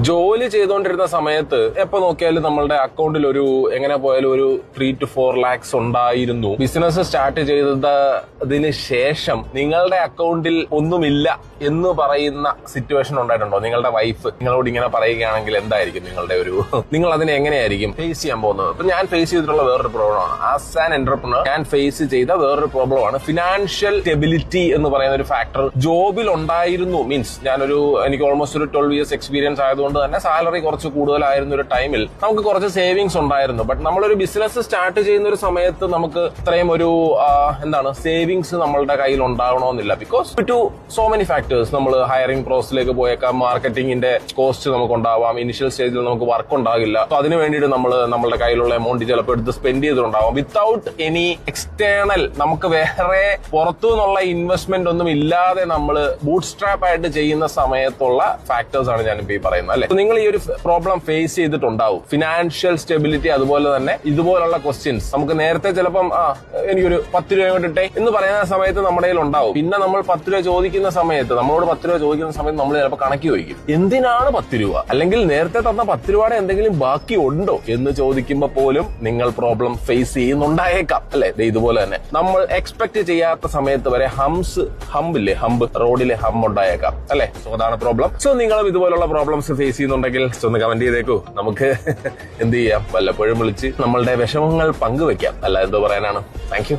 ജോലി ചെയ്തുകൊണ്ടിരുന്ന സമയത്ത് എപ്പോ നോക്കിയാലും നമ്മളുടെ അക്കൗണ്ടിൽ ഒരു എങ്ങനെ പോയാലും ഒരു 3 to 4 lakhs ഉണ്ടായിരുന്നു. ബിസിനസ് സ്റ്റാർട്ട് ചെയ്തതിന് ശേഷം നിങ്ങളുടെ അക്കൗണ്ടിൽ ഒന്നുമില്ല എന്ന് പറയുന്ന സിറ്റുവേഷൻ ഉണ്ടായിട്ടുണ്ടോ? നിങ്ങളുടെ വൈഫ് നിങ്ങളോട് ഇങ്ങനെ പറയുകയാണെങ്കിൽ എന്തായിരിക്കും നിങ്ങൾ അതിനെ എങ്ങനെയായിരിക്കും ഫേസ് ചെയ്യാൻ പോകുന്നത്? അപ്പൊ ഞാൻ ഫേസ് ചെയ്തിട്ടുള്ള വേറൊരു പ്രോബ്ലമാണ്. ആസ് ആൻ എന്റർപ്രണർ ഞാൻ ഫേസ് ചെയ്ത വേറൊരു പ്രോബ്ലമാണ് ഫിനാൻഷ്യൽ സ്റ്റെബിലിറ്റി എന്ന് പറയുന്ന ഒരു ഫാക്ടർ. ജോബിൽ ഉണ്ടായിരുന്നു മീൻസ് എനിക്ക് ഓൾമോസ്റ്റ് ഒരു 12 years എക്സ്പീരിയൻസ് ആയതുകൊണ്ട് തന്നെ സാലറി കുറച്ച് കൂടുതലായിരുന്ന ഒരു ടൈമിൽ നമുക്ക് കുറച്ച് സേവിങ്സ് ഉണ്ടായിരുന്നു. ബട്ട് നമ്മളൊരു ബിസിനസ് സ്റ്റാർട്ട് ചെയ്യുന്ന ഒരു സമയത്ത് നമുക്ക് ഇത്രയും ഒരു സേവിങ്സ് നമ്മളുടെ കയ്യിൽ ഉണ്ടാവണമെന്നില്ല. Because to so many factors. നമ്മൾ ഹയറിംഗ് പ്രോസസ്സിലേക്ക് പോയേക്കാം, മാർക്കറ്റിംഗിന്റെ കോസ്റ്റ് നമുക്ക് ഉണ്ടാവാം, ഇനിഷ്യൽ സ്റ്റേജിൽ നമുക്ക് വർക്ക് ഉണ്ടാകില്ല. സോ അതിന് വേണ്ടിയിട്ട് നമ്മളുടെ കയ്യിലുള്ള എമൗണ്ട് ചിലപ്പോൾ എടുത്ത് സ്പെൻഡ് ചെയ്തിട്ടുണ്ടാവാം വിത്തൗട്ട് എനി എക്സ്റ്റേണൽ, നമുക്ക് വേറെ പുറത്തു നിന്നുള്ള ഇൻവെസ്റ്റ്മെന്റ് ഒന്നും ഇല്ലാതെ നമ്മൾ ബൂട്ട് സ്ട്രാപ്പ് ആയിട്ട് ചെയ്യുന്ന സമയത്തുള്ള ഫാക്ടേഴ്സ് ആണ് ഞാനിപ്പോ ഈ പറയുന്നത് അല്ലെ. നിങ്ങൾ ഈ ഒരു പ്രോബ്ലം ഫേസ് ചെയ്തിട്ടുണ്ടാവും, ഫിനാൻഷ്യൽ സ്റ്റെബിലിറ്റി. അതുപോലെ തന്നെ ഇതുപോലുള്ള ക്വസ്റ്റ്യൻസ് നമുക്ക് നേരത്തെ ചിലപ്പം എനിക്കൊരു 10 രൂപ ഇട്ടേ എന്ന് പറയുന്ന സമയത്ത് നമ്മുടെ കയ്യിൽ ഉണ്ടാവും. പിന്നെ നമ്മൾ 10 രൂപ ചോദിക്കുന്ന സമയത്ത് നമ്മളോട് 10 രൂപ ചോദിക്കുന്ന സമയത്ത് നമ്മൾ ചിലപ്പോൾ കണക്കി ചോദിക്കും, എന്തിനാണ് 10 രൂപ, അല്ലെങ്കിൽ നേരത്തെ തന്ന 10 രൂപയുടെ എന്തെങ്കിലും ബാക്കി ഉണ്ടോ എന്ന് ചോദിക്കുമ്പോൾ പോലും നിങ്ങൾ പ്രോബ്ലം ഫേസ് ചെയ്യുന്നുണ്ടായേക്കാം അല്ലെ. ഇതുപോലെ തന്നെ നമ്മൾ എക്സ്പെക്ട് ചെയ്യാത്ത സമയത്ത് വരെ ഹമ്പ് റോഡിലെ ഹമ്പ് ഉണ്ടായേക്കാം അല്ലെ. സോ അതാണ് പ്രോബ്ലം. സോ നിങ്ങളും ഇതുപോലുള്ള പ്രോബ്ലംസ് ഫേസ് ചെയ്യുന്നുണ്ടെങ്കിൽ ഒന്ന് കമന്റ് ചെയ്തേക്കൂ. നമുക്ക് എന്ത് ചെയ്യാം, വല്ലപ്പോഴും വിളിച്ച് നമ്മളുടെ വിഷമങ്ങൾ പങ്കുവെക്കാം. അല്ല എന്തോ പറയാനാണ്. Thank you.